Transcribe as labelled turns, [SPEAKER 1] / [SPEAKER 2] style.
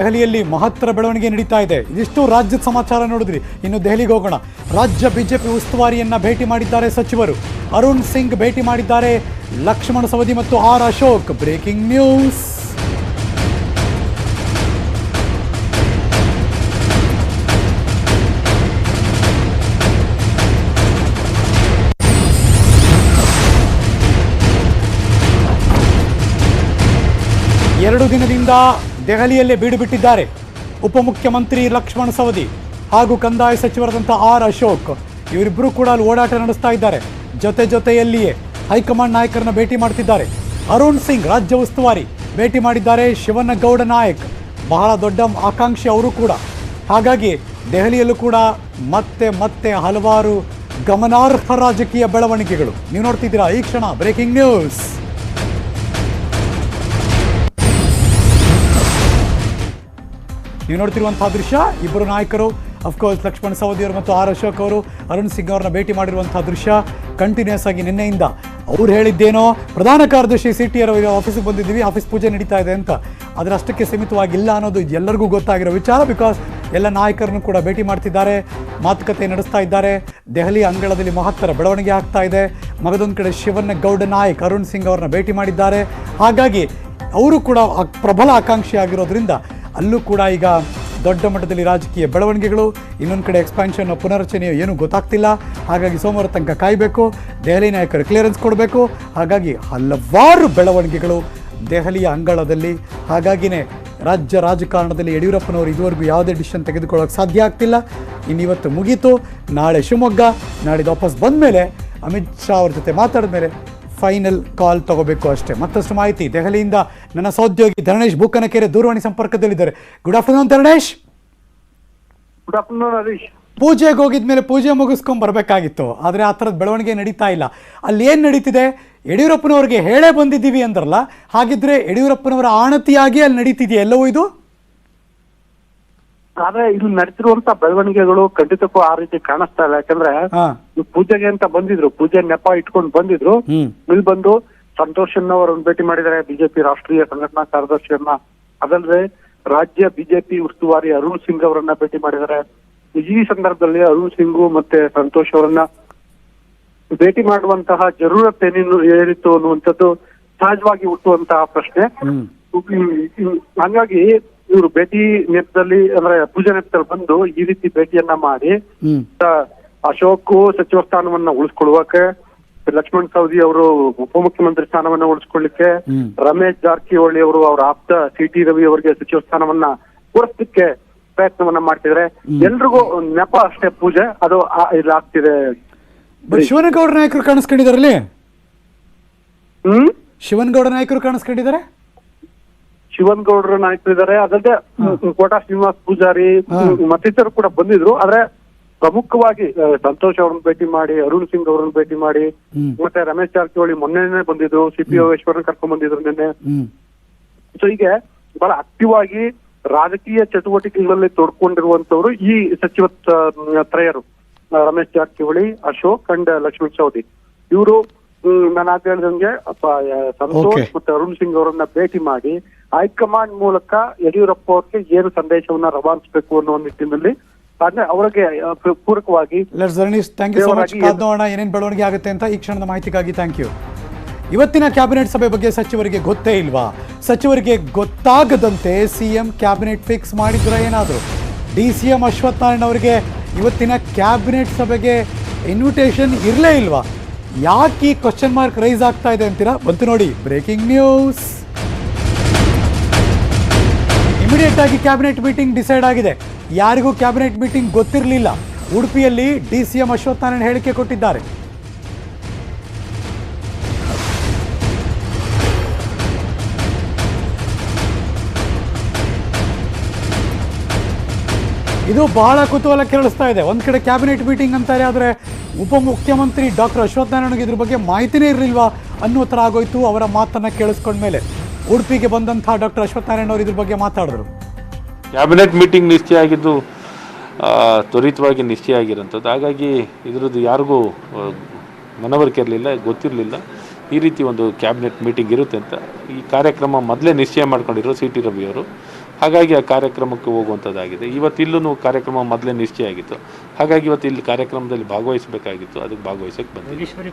[SPEAKER 1] ದೆಹಲಿಯಲ್ಲಿ ಮಹತ್ತರ ಬೆಳವಣಿಗೆ ನಡೀತಾ ಇದೆ. ಇದಿಷ್ಟು ರಾಜ್ಯದ ಸಮಾಚಾರ ನೋಡಿದ್ರಿ. ಇನ್ನು ದೆಹಲಿಗೆ ಹೋಗೋಣ. ರಾಜ್ಯ ಬಿಜೆಪಿ ಉಸ್ತುವಾರಿಯನ್ನ ಭೇಟಿ ಮಾಡಿದ್ದಾರೆ ಸಚಿವರು. ಅರುಣ್ ಸಿಂಗ್ ಭೇಟಿ ಮಾಡಿದ್ದಾರೆ ಲಕ್ಷ್ಮಣ ಸವದಿ ಮತ್ತು ಆರ್ ಅಶೋಕ್. Breaking news. ಎರಡು ದಿನದಿಂದ ದೆಹಲಿಯಲ್ಲೇ ಬೀಡು ಬಿಟ್ಟಿದ್ದಾರೆ ಉಪಮುಖ್ಯಮಂತ್ರಿ ಲಕ್ಷ್ಮಣ ಸವದಿ ಹಾಗೂ ಕಂದಾಯ ಸಚಿವರಾದಂಥ ಆರ್ ಅಶೋಕ್. ಇವರಿಬ್ಬರು ಕೂಡ ಅಲ್ಲಿ ಓಡಾಟ ನಡೆಸ್ತಾ ಇದ್ದಾರೆ. ಜೊತೆಯಲ್ಲಿಯೇ ಹೈಕಮಾಂಡ್ ನಾಯಕರನ್ನ ಭೇಟಿ ಮಾಡ್ತಿದ್ದಾರೆ. ಅರುಣ್ ಸಿಂಗ್ ರಾಜ್ಯ ಉಸ್ತುವಾರಿ ಭೇಟಿ ಮಾಡಿದ್ದಾರೆ. ಶಿವನಗೌಡ ನಾಯಕ್ ಬಹಳ ದೊಡ್ಡ ಆಕಾಂಕ್ಷಿ ಅವರು ಕೂಡ. ಹಾಗಾಗಿ ದೆಹಲಿಯಲ್ಲೂ ಕೂಡ ಮತ್ತೆ ಹಲವಾರು ಗಮನಾರ್ಹ ರಾಜಕೀಯ ಬೆಳವಣಿಗೆಗಳು ನೀವು ನೋಡ್ತಿದ್ದೀರಾ ಈ ಕ್ಷಣ. Breaking news. ನೀವು ನೋಡ್ತಿರುವಂತಹ ದೃಶ್ಯ ಇಬ್ಬರು ನಾಯಕರು, ಅಫ್ಕೋರ್ಸ್ ಲಕ್ಷ್ಮಣ ಸವದಿ ಅವರು ಮತ್ತು ಆರ್ ಅಶೋಕ್ ಅವರು ಅರುಣ್ ಸಿಂಗ್ ಅವರನ್ನ ಭೇಟಿ ಮಾಡಿರುವಂತಹ ದೃಶ್ಯ ಕಂಟಿನ್ಯೂಸ್ ಆಗಿ ನಿನ್ನೆಯಿಂದ. ಅವ್ರು ಹೇಳಿದ್ದೇನೋ ಪ್ರಧಾನ ಕಾರ್ಯದರ್ಶಿ ಸಿ ಟಿ ಅವರ ಆಫೀಸಿಗೆ ಬಂದಿದ್ದೀವಿ, ಆಫೀಸ್ ಪೂಜೆ ನಡೀತಾ ಇದೆ ಅಂತ. ಆದರೆ ಅಷ್ಟಕ್ಕೆ ಸೀಮಿತವಾಗಿಲ್ಲ ಅನ್ನೋದು ಎಲ್ಲರಿಗೂ ಗೊತ್ತಾಗಿರೋ ವಿಚಾರ. ಬಿಕಾಸ್ ಎಲ್ಲ ನಾಯಕರನ್ನು ಕೂಡ ಭೇಟಿ ಮಾಡ್ತಿದ್ದಾರೆ, ಮಾತುಕತೆ ನಡೆಸ್ತಾ ಇದ್ದಾರೆ. ದೆಹಲಿ ಅಂಗಳದಲ್ಲಿ ಮಹತ್ತರ ಬೆಳವಣಿಗೆ ಆಗ್ತಾ ಇದೆ. ಮಗದೊಂದು ಕಡೆ ಶಿವನಗೌಡ ನಾಯಕ್ ಅರುಣ್ ಸಿಂಗ್ ಅವ್ರನ್ನ ಭೇಟಿ ಮಾಡಿದ್ದಾರೆ. ಹಾಗಾಗಿ ಅವರು ಕೂಡ ಪ್ರಬಲ ಆಕಾಂಕ್ಷಿ ಆಗಿರೋದ್ರಿಂದ ಅಲ್ಲೂ ಕೂಡ ಈಗ ದೊಡ್ಡ ಮಟ್ಟದಲ್ಲಿ ರಾಜಕೀಯ ಬೆಳವಣಿಗೆಗಳು. ಇನ್ನೊಂದು ಕಡೆ ಎಕ್ಸ್ಪಾನ್ಷನ್ ಪುನರ್ರಚನೆಯು ಏನೂ ಗೊತ್ತಾಗ್ತಿಲ್ಲ. ಹಾಗಾಗಿ ಸೋಮವಾರ ತನಕ ಕಾಯಬೇಕು, ದೆಹಲಿ ನಾಯಕರು ಕ್ಲಿಯರೆನ್ಸ್ ಕೊಡಬೇಕು. ಹಾಗಾಗಿ ಹಲವಾರು ಬೆಳವಣಿಗೆಗಳು ದೆಹಲಿಯ ಅಂಗಳದಲ್ಲಿ. ಹಾಗಾಗಿನೇ ರಾಜ್ಯ ರಾಜಕಾರಣದಲ್ಲಿ ಯಡಿಯೂರಪ್ಪನವರು ಇದುವರೆಗೂ ಯಾವುದೇ ಡಿಸಿಷನ್ ತೆಗೆದುಕೊಳ್ಳೋಕೆ ಸಾಧ್ಯ ಆಗ್ತಿಲ್ಲ. ಇನ್ನಿವತ್ತು ಮುಗೀತು, ನಾಳೆ ಶಿವಮೊಗ್ಗ, ನಾಡಿದ್ದು ವಾಪಸ್ ಬಂದ ಮೇಲೆ ಅಮಿತ್ ಶಾ ಅವ್ರ ಜೊತೆ ಮಾತಾಡಿದ ಮೇಲೆ ಫೈನಲ್ ಕಾಲ್ ತಗೋಬೇಕು ಅಷ್ಟೇ. ಮತ್ತಷ್ಟು ಮಾಹಿತಿ ದೆಹಲಿಯಿಂದ ನನ್ನ ಸಹೋದ್ಯೋಗಿ ಧರಣೇಶ್ ಬೂಕನಕೆರೆ ದೂರವಾಣಿ ಸಂಪರ್ಕದಲ್ಲಿದ್ದಾರೆ. Good afternoon Dharanesh.
[SPEAKER 2] Good afternoon Harish.
[SPEAKER 1] ಪೂಜೆಗೆ ಹೋಗಿದ್ಮೇಲೆ ಪೂಜೆ ಮುಗಿಸ್ಕೊಂಡ್ ಬರಬೇಕಾಗಿತ್ತು, ಆದರೆ ಆ ಥರದ ಬೆಳವಣಿಗೆ ನಡೀತಾ ಇಲ್ಲ. ಅಲ್ಲಿ ಏನು ನಡೀತಿದೆ? ಯಡಿಯೂರಪ್ಪನವ್ರಿಗೆ ಹೇಳೇ ಬಂದಿದ್ದೀವಿ ಅಂದ್ರಲ್ಲ, ಹಾಗಿದ್ರೆ ಯಡಿಯೂರಪ್ಪನವರ ಆಣತಿಯಾಗಿ ಅಲ್ಲಿ ನಡೀತಿದೆಯಾ ಎಲ್ಲವೂ ಇದು?
[SPEAKER 2] ಆದ್ರೆ ಇಲ್ಲಿ ನಡೀತಿರುವಂತ ಬೆಳವಣಿಗೆಗಳು ಖಂಡಿತಕ್ಕೂ ಆ ರೀತಿ ಕಾಣಿಸ್ತಾ ಇಲ್ಲ. ಯಾಕಂದ್ರೆ ಪೂಜೆಗೆ ಅಂತ ಬಂದಿದ್ರು, ಪೂಜೆ ನೆಪ ಇಟ್ಕೊಂಡು ಬಂದಿದ್ರು. ಇಲ್ಲಿ ಬಂದು ಸಂತೋಷ್ ಅವರನ್ನು ಭೇಟಿ ಮಾಡಿದ್ದಾರೆ, ಬಿಜೆಪಿ ರಾಷ್ಟ್ರೀಯ ಸಂಘಟನಾ ಕಾರ್ಯದರ್ಶಿಯನ್ನ. ಅದಲ್ಲದೆ ರಾಜ್ಯ ಬಿಜೆಪಿ ಉಸ್ತುವಾರಿ ಅರುಣ್ ಸಿಂಗ್ ಅವರನ್ನ ಭೇಟಿ ಮಾಡಿದ್ದಾರೆ. ಈ ಸಂದರ್ಭದಲ್ಲಿ ಅರುಣ್ ಸಿಂಗು ಮತ್ತೆ ಸಂತೋಷ್ ಅವರನ್ನ ಭೇಟಿ ಮಾಡುವಂತಹ ಜರೂರತ್ ಏನಿತ್ತು ಅನ್ನುವಂಥದ್ದು ಸಹಜವಾಗಿ ಹುಟ್ಟುವಂತಹ ಪ್ರಶ್ನೆ. ಹಂಗಾಗಿ ಇವರು ಭೇಟಿ ನೆಪದಲ್ಲಿ ಅಂದ್ರೆ ಪೂಜೆ ನೆಪದಲ್ಲಿ ಬಂದು ಈ ರೀತಿ ಭೇಟಿಯನ್ನ ಮಾಡಿ ಅಶೋಕ್ ಸಚಿವ ಸ್ಥಾನವನ್ನ ಉಳಿಸ್ಕೊಳ್ಳುವಕ್ಕೆ, ಲಕ್ಷ್ಮಣ್ ಸವದಿ ಅವರು ಉಪಮುಖ್ಯಮಂತ್ರಿ ಸ್ಥಾನವನ್ನ ಉಳಿಸ್ಕೊಳ್ಳಿಕ್ಕೆ, ರಮೇಶ್ ಜಾರಕಿಹೊಳಿ ಅವರು ಅವರ ಆಪ್ತ ಸಿ ಟಿ ರವಿ ಅವರಿಗೆ ಸಚಿವ ಸ್ಥಾನವನ್ನ ಕೊಡಿಸ್ಲಿಕ್ಕೆ ಪ್ರಯತ್ನವನ್ನ ಮಾಡ್ತಿದ್ರೆ. ಎಲ್ರಿಗೂ ನೆಪ ಅಷ್ಟೇ ಪೂಜೆ, ಅದು ಇಲ್ಲಿ ಆಗ್ತಿದೆ.
[SPEAKER 1] ಶಿವನಗೌಡ ನಾಯಕರು ಕಾಣಿಸ್ಕೊಂಡಿದ್ದಾರಲ್ಲಿ ಶಿವನಗೌಡ ನಾಯಕರು ಕಾಣಿಸ್ಕೊಂಡಿದ್ದಾರೆ.
[SPEAKER 2] ಶಿವನಗೌಡರ ನಾಯಕರಿದ್ದಾರೆ. ಅದಲ್ಲದೆ ಕೋಟಾ ಶ್ರೀನಿವಾಸ್ ಪೂಜಾರಿ ಮತ್ತಿತರರು ಕೂಡ ಬಂದಿದ್ರು. ಆದ್ರೆ ಪ್ರಮುಖವಾಗಿ ಸಂತೋಷ್ ಅವ್ರನ್ನ ಭೇಟಿ ಮಾಡಿ, ಅರುಣ್ ಸಿಂಗ್ ಅವ್ರನ್ನ ಭೇಟಿ ಮಾಡಿ, ಮತ್ತೆ ರಮೇಶ್ ಜಾರಕಿಹೊಳಿ ಮೊನ್ನೆ ಬಂದಿದ್ರು, ಸಿ ಪಿ ಯೋಗೇಶ್ವರನ್ ಕರ್ಕೊಂಡ್ ಬಂದಿದ್ರು ನಿನ್ನೆ. ಸೊ ಹೀಗೆ ಬಹಳ ಆಕ್ಟಿವ್ ಆಗಿ ರಾಜಕೀಯ ಚಟುವಟಿಕೆಗಳಲ್ಲಿ ತೊಡ್ಕೊಂಡಿರುವಂತವ್ರು ಈ ಸಚಿವ ತ್ರಯರು, ರಮೇಶ್ ಜಾರಕಿಹೊಳಿ, ಅಶೋಕ್ ಅಂಡ್ ಲಕ್ಷ್ಮಣ್ ಸವದಿ. ಇವರು ನಾನು ಆಗ ಹೇಳಿದಂಗೆ ಸಂತೋಷ್ ಮತ್ತೆ ಅರುಣ್ ಸಿಂಗ್ ಅವರನ್ನ ಭೇಟಿ ಮಾಡಿ ಹೈಕಮಾಂಡ್ ಮೂಲಕ ಯಡಿಯೂರಪ್ಪ ಅವ್ರಿಗೆ ಏನು ಸಂದೇಶವನ್ನ ರವಾನಿಸಬೇಕು ಅನ್ನೋ ನಿಟ್ಟಿನಲ್ಲಿ ಅಂದ್ರೆ ಅವರಿಗೆ ಪೂರಕವಾಗಿ
[SPEAKER 1] ಏನೇನು ಬೆಳವಣಿಗೆ ಆಗುತ್ತೆ ಅಂತ ಈ ಕ್ಷಣದ ಮಾಹಿತಿಗಾಗಿ ಥ್ಯಾಂಕ್ ಯು. ಇವತ್ತಿನ ಕ್ಯಾಬಿನೆಟ್ ಸಭೆ ಬಗ್ಗೆ ಸಚಿವರಿಗೆ ಗೊತ್ತೇ ಇಲ್ವಾ? ಸಚಿವರಿಗೆ ಗೊತ್ತಾಗದಂತೆ ಸಿಎಂ ಕ್ಯಾಬಿನೆಟ್ ಫಿಕ್ಸ್ ಮಾಡಿದ್ರ ಏನಾದ್ರು? DCM ಅಶ್ವಥ್ ನಾರಾಯಣ ಅವರಿಗೆ ಇವತ್ತಿನ ಕ್ಯಾಬಿನೆಟ್ ಸಭೆಗೆ ಇನ್ವಿಟೇಷನ್ ಇರಲೇ ಇಲ್ವಾ? ಯಾಕೆ ಈ ಕ್ವಶನ್ ಮಾರ್ಕ್ ರೈಸ್ ಆಗ್ತಾ ಇದೆ ಅಂತೀರಾ? ಬಂತು ನೋಡಿ ಬ್ರೇಕಿಂಗ್ ನ್ಯೂಸ್. ಇಮಿಡಿಯೇಟ್ ಆಗಿ ಕ್ಯಾಬಿನೆಟ್ ಮೀಟಿಂಗ್ ಡಿಸೈಡ್ ಆಗಿದೆ. ಯಾರಿಗೂ ಕ್ಯಾಬಿನೆಟ್ ಮೀಟಿಂಗ್ ಗೊತ್ತಿರಲಿಲ್ಲ. ಉಡುಪಿಯಲ್ಲಿ DCM ಅಶ್ವಥ್ ನಾರಾಯಣ ಹೇಳಿಕೆ ಕೊಟ್ಟಿದ್ದಾರೆ. ಇದು ಬಹಳ ಕುತೂಹಲ ಕೆರಳಿಸ್ತಾ ಇದೆ. ಒಂದು ಕಡೆ ಕ್ಯಾಬಿನೆಟ್ ಮೀಟಿಂಗ್ ಅಂತಾರೆ, ಆದರೆ ಉಪಮುಖ್ಯಮಂತ್ರಿ ಡಾಕ್ಟರ್ ಅಶ್ವಥ್ ನಾರಾಯಣಗೆ ಇದ್ರ ಬಗ್ಗೆ ಮಾಹಿತಿನೇ ಇರಲಿಲ್ವಾ ಅನ್ನೋ ಥರ ಆಗೋಯ್ತು ಅವರ ಮಾತನ್ನು ಕೇಳಿಸ್ಕೊಂಡ್ಮೇಲೆ. ಉಡುಪಿಗೆ ಬಂದಂತಹ ಡಾಕ್ಟರ್ ಅಶ್ವಥ್ ನಾರಾಯಣ ಅವರು ಇದ್ರ ಬಗ್ಗೆ ಮಾತಾಡಿದ್ರು.
[SPEAKER 3] ಕ್ಯಾಬಿನೆಟ್ ಮೀಟಿಂಗ್ ನಿಶ್ಚಯ ಆಗಿದ್ದು ತ್ವರಿತವಾಗಿ ನಿಶ್ಚಯ ಆಗಿರೋಂಥದ್ದು. ಹಾಗಾಗಿ ಇದರದ್ದು ಯಾರಿಗೂ ಮನವರಿಕೆ ಇರಲಿಲ್ಲ, ಗೊತ್ತಿರಲಿಲ್ಲ. ಈ ರೀತಿ ಒಂದು ಕ್ಯಾಬಿನೆಟ್ ಮೀಟಿಂಗ್ ಇರುತ್ತೆ ಅಂತ ಈ ಕಾರ್ಯಕ್ರಮ ಮೊದಲೇ ನಿಶ್ಚಯ ಮಾಡ್ಕೊಂಡಿರೋ ಸಿ ಟಿ ರವಿಯವರು. ಹಾಗಾಗಿ ಆ ಕಾರ್ಯಕ್ರಮಕ್ಕೆ ಹೋಗುವಂಥದ್ದಾಗಿದೆ. ಇವತ್ತಿಲ್ಲೂ ಕಾರ್ಯಕ್ರಮ ಮೊದಲೇ ನಿಶ್ಚಯ ಆಗಿತ್ತು. ಹಾಗಾಗಿ ಇವತ್ತು ಇಲ್ಲಿ ಕಾರ್ಯಕ್ರಮದಲ್ಲಿ ಭಾಗವಹಿಸಬೇಕಾಗಿತ್ತು, ಅದಕ್ಕೆ ಭಾಗವಹಿಸಕ್ಕೆ ಬಂದಿದ್ದೀವಿ.